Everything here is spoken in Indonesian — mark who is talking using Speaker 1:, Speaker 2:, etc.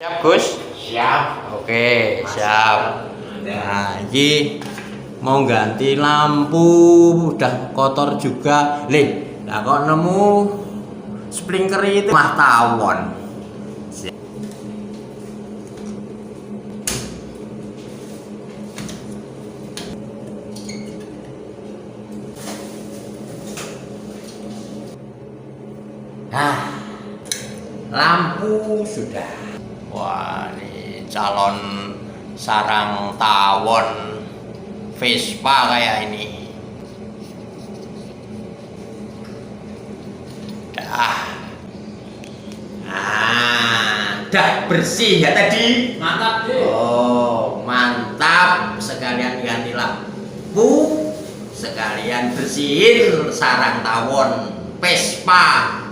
Speaker 1: Siap, Gus?
Speaker 2: Siap.
Speaker 1: Oke, siap. Nah, ini mau ganti lampu, udah kotor juga. Lah kok nemu sprinkler itu mah tawon. Nah, lampu sudah. Wah, ini calon sarang tawon Vespa kayak ini. Dah bersih ya tadi.
Speaker 2: Mantap deh.
Speaker 1: Oh, mantap. Sekalian ganti lampu, sekalian bersihin sarang tawon Vespa.